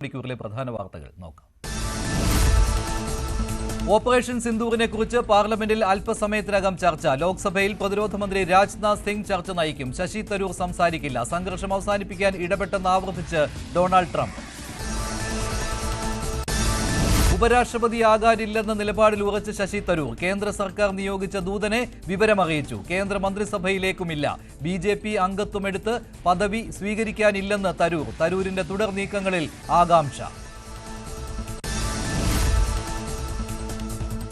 മണിക്കൂറിലെ പ്രധാന വാർത്തകൾ നോക്കാം. ഓപ്പറേഷൻ സിന്ദൂറിനെ കുറിച്ച് പാർലമെന്റിൽ അല്പസമയത്തിനകം ചർച്ച. ലോക്സഭയിൽ പ്രതിരോധ മന്ത്രി രാജ്നാഥ് സിംഗ് ചർച്ച നയിക്കും. ശശി തരൂർ സംസാരിക്കില്ല. സംഘർഷം അവസാനിപ്പിക്കാൻ ഇടപെട്ടെന്ന് ആവർത്തിച്ച് ഡൊണാൾഡ് ട്രംപ്. ഉപരാഷ്ട്രപതിയാകാനില്ലെന്ന നിലപാടിൽ ഉറച്ച് ശശി തരൂർ. കേന്ദ്ര സർക്കാർ നിയോഗിച്ച ദൂതനെ വിവരമറിയിച്ചു. കേന്ദ്രമന്ത്രിസഭയിലേക്കുമില്ല. BJP അംഗത്വമെടുത്ത് പദവി സ്വീകരിക്കാനില്ലെന്ന് തരൂർ. തരൂരിന്റെ തുടർ നീക്കങ്ങളിൽ ആകാംക്ഷ.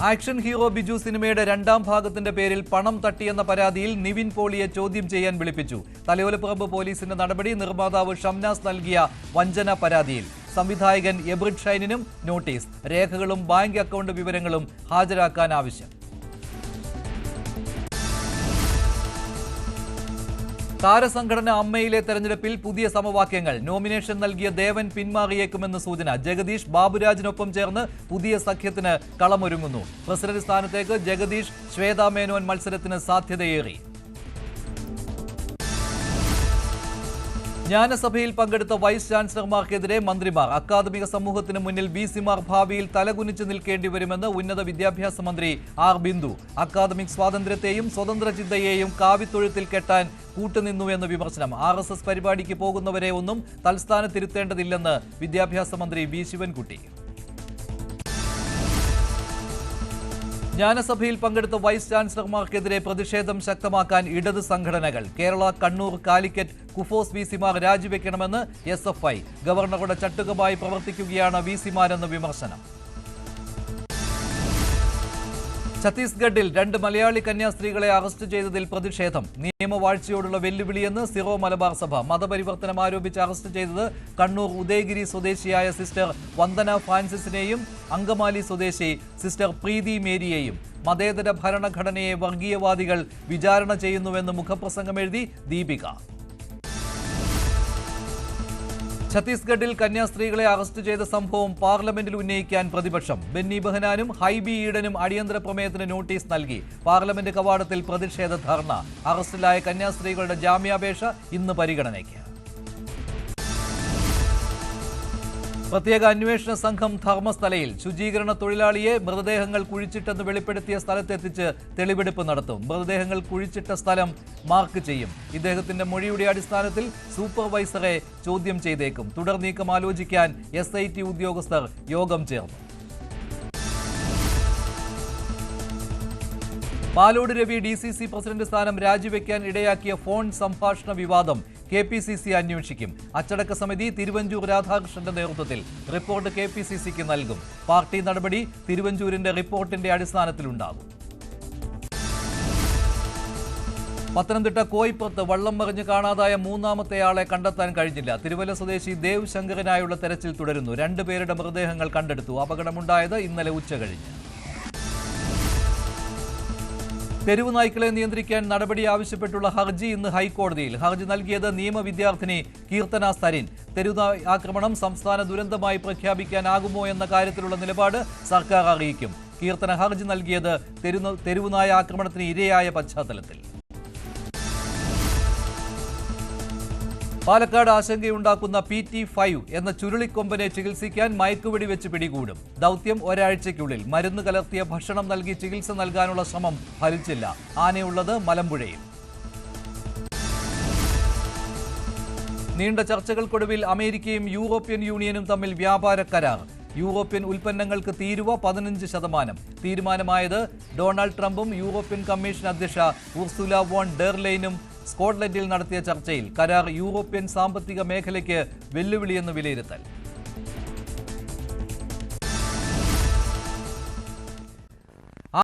ആക്ഷൻ ഹീറോ ബിജു സിനിമയുടെ രണ്ടാം ഭാഗത്തിന്റെ പേരിൽ പണം തട്ടിയെന്ന പരാതിയിൽ നിവിൻ പോളിയെ ചോദ്യം ചെയ്യാൻ വിളിപ്പിച്ചു. തലയോലപ്പറമ്പ് പോലീസിന്റെ നടപടി. നിർമ്മാതാവ് ഷംനാസ് നൽകിയ വഞ്ചന പരാതിയിൽ സംവിധായകൻ എബ്രിഡ് ഷൈനിനും നോട്ടീസ്. രേഖകളും ബാങ്ക് അക്കൗണ്ട് വിവരങ്ങളും ഹാജരാക്കാൻ ആവശ്യം. താരസംഘടന അമ്മയിലെ തെരഞ്ഞെടുപ്പിൽ പുതിയ സമവാക്യങ്ങൾ. നോമിനേഷൻ നൽകിയ ദേവൻ പിന്മാറിയേക്കുമെന്ന് സൂചന. ജഗദീഷ് ബാബുരാജിനൊപ്പം ചേർന്ന് പുതിയ സഖ്യത്തിന് കളമൊരുങ്ങുന്നു. പ്രസിഡന്റ് സ്ഥാനത്തേക്ക് ജഗദീഷ് ശ്വേതാ മേനോൻ മത്സരത്തിന് സാധ്യതയേറി. ജ്ഞാനസഭയിൽ പങ്കെടുത്ത വൈസ് ചാൻസലർമാർക്കെതിരെ മന്ത്രിമാർ. അക്കാദമിക സമൂഹത്തിന് മുന്നിൽ VC-മാർ ഭാവിയിൽ തലകുനിച്ച് നിൽക്കേണ്ടി വരുമെന്ന് ഉന്നത വിദ്യാഭ്യാസ മന്ത്രി R. ബിന്ദു. അക്കാദമിക് സ്വാതന്ത്ര്യത്തെയും സ്വതന്ത്ര ചിന്തയെയും കാവിത്തൊഴുത്തിൽ കെട്ടാൻ കൂട്ടുനിന്നുവെന്ന് വിമർശനം. RSS പരിപാടിക്ക് പോകുന്നവരെ ഒന്നും തൽസ്ഥാനത്തിരുത്തേണ്ടതില്ലെന്ന് വിദ്യാഭ്യാസ മന്ത്രി V. ശിവൻകുട്ടി. ജ്ഞാനസഭയിൽ പങ്കെടുത്ത വൈസ് ചാൻസലർമാർക്കെതിരെ പ്രതിഷേധം ശക്തമാക്കാൻ ഇടത് സംഘടനകൾ. കേരള, കണ്ണൂർ, കാലിക്കറ്റ്, കുഫോസ് VC-മാർ രാജിവെക്കണമെന്ന് SFI. ഗവർണറുടെ ചട്ടുകമായി പ്രവർത്തിക്കുകയാണ് VC-മാരെന്ന് വിമർശനം. ഛത്തീസ്ഗഡിൽ 2 മലയാളി കന്യാസ്ത്രീകളെ അറസ്റ്റ് ചെയ്തതിൽ പ്രതിഷേധം. നിയമവാഴ്ചയോടുള്ള വെല്ലുവിളിയെന്ന് സിറോ മലബാർ സഭ. മതപരിവർത്തനം ആരോപിച്ച് അറസ്റ്റ് ചെയ്തത് കണ്ണൂർ ഉദയഗിരി സ്വദേശിയായ സിസ്റ്റർ വന്ദന ഫ്രാൻസിസിനെയും അങ്കമാലി സ്വദേശി സിസ്റ്റർ പ്രീതി മേരിയെയും. മതേതര ഭരണഘടനയെ വർഗീയവാദികൾ വിചാരണ ചെയ്യുന്നുവെന്ന് മുഖപ്രസംഗമെഴുതി ദീപിക. ഛത്തീസ്ഗഡിൽ കന്യാസ്ത്രീകളെ അറസ്റ്റ് ചെയ്ത സംഭവം പാർലമെന്റിൽ ഉന്നയിക്കാൻ പ്രതിപക്ഷം. ബെന്നി ബെഹനാനും ഹൈബി ഈഡനും അടിയന്തര പ്രമേയത്തിന് നോട്ടീസ് നൽകി. പാർലമെന്റ് കവാടത്തിൽ പ്രതിഷേധ ധർണ. അറസ്റ്റിലായ കന്യാസ്ത്രീകളുടെ ജാമ്യാപേക്ഷ ഇന്ന് പരിഗണനയ്ക്ക്. പ്രത്യേക അന്വേഷണ സംഘം ധർമ്മസ്ഥലയിൽ. ശുചീകരണ തൊഴിലാളിയെ മൃതദേഹങ്ങൾ കുഴിച്ചിട്ടെന്ന് വെളിപ്പെടുത്തിയ സ്ഥലത്തെത്തിച്ച് തെളിവെടുപ്പ് നടത്തും. മൃതദേഹങ്ങൾ കുഴിച്ചിട്ട സ്ഥലം മാർക്ക് ചെയ്യും. ഇദ്ദേഹത്തിന്റെ മൊഴിയുടെ അടിസ്ഥാനത്തിൽ സൂപ്പർവൈസറെ ചോദ്യം ചെയ്തേക്കും. തുടർ നീക്കം ആലോചിക്കാൻ SIT ഉദ്യോഗസ്ഥർ യോഗം ചേർന്നു. പാലോട് രവി DCC പ്രസിഡന്റ് സ്ഥാനം രാജിവെക്കാൻ ഇടയാക്കിയ ഫോൺ സംഭാഷണ വിവാദം KPCC അന്വേഷിക്കും. അച്ചടക്ക സമിതി തിരുവഞ്ചൂർ രാധാകൃഷ്ണന്റെ നേതൃത്വത്തിൽ റിപ്പോർട്ട് KPCCക്ക് നൽകും. പാർട്ടി നടപടി തിരുവഞ്ചൂരിന്റെ റിപ്പോർട്ടിന്റെ അടിസ്ഥാനത്തിലുണ്ടാകും. പത്തനംതിട്ട കോയിപ്പുറത്ത് വള്ളം മറിഞ്ഞ് കാണാതായ മൂന്നാമത്തെയാളെ കണ്ടെത്താൻ കഴിഞ്ഞില്ല. തിരുവല്ല സ്വദേശി ദേവ് ശങ്കരനായുള്ള തെരച്ചിൽ തുടരുന്നു. 2 പേരുടെ മൃതദേഹങ്ങൾ കണ്ടെടുത്തു. അപകടമുണ്ടായത് ഇന്നലെ ഉച്ചകഴിഞ്ഞ്. തെരുവ് നായ്ക്കളെ നിയന്ത്രിക്കാൻ നടപടി ആവശ്യപ്പെട്ടുള്ള ഹർജി ഇന്ന് ഹൈക്കോടതിയിൽ. ഹർജി നൽകിയത് നിയമ വിദ്യാർത്ഥിനി കീർത്തന സരിൻ. തെരുവുനായ് ആക്രമണം സംസ്ഥാന ദുരന്തമായി പ്രഖ്യാപിക്കാനാകുമോ എന്ന കാര്യത്തിലുള്ള നിലപാട് സർക്കാർ അറിയിക്കും. കീർത്തന ഹർജി നൽകിയത് തെരുവുനായ ആക്രമണത്തിന് ഇരയായ പശ്ചാത്തലത്തിൽ. പാലക്കാട് ആശങ്കയുണ്ടാക്കുന്ന PT5 എന്ന ചുരുളിക്കൊമ്പനെ ചികിത്സിക്കാൻ മയക്കുവെടി വെച്ച് പിടികൂടും. ദൗത്യം ഒരാഴ്ചയ്ക്കുള്ളിൽ. മരുന്ന് കലർത്തിയ ഭക്ഷണം നൽകി ചികിത്സ നൽകാനുള്ള ശ്രമം ഫലിച്ചില്ല. ആനയുള്ളത് മലമ്പുഴയിൽ. നീണ്ട ചർച്ചകൾക്കൊടുവിൽ അമേരിക്കയും യൂറോപ്യൻ യൂണിയനും തമ്മിൽ വ്യാപാര കരാർ. യൂറോപ്യൻ ഉൽപ്പന്നങ്ങൾക്ക് തീരുവ 15%. തീരുമാനമായത് ഡൊണാൾഡ് ട്രംപും യൂറോപ്യൻ കമ്മീഷൻ അധ്യക്ഷ ഉർസുല വോൺ ഡെർ ലെയ്നും സ്കോട്ട്ലൻഡിൽ നടത്തിയ ചർച്ചയിൽ. കരാർ യൂറോപ്യൻ സാമ്പത്തിക മേഖലയ്ക്ക് വെല്ലുവിളിയെന്ന് വിലയിരുത്തൽ.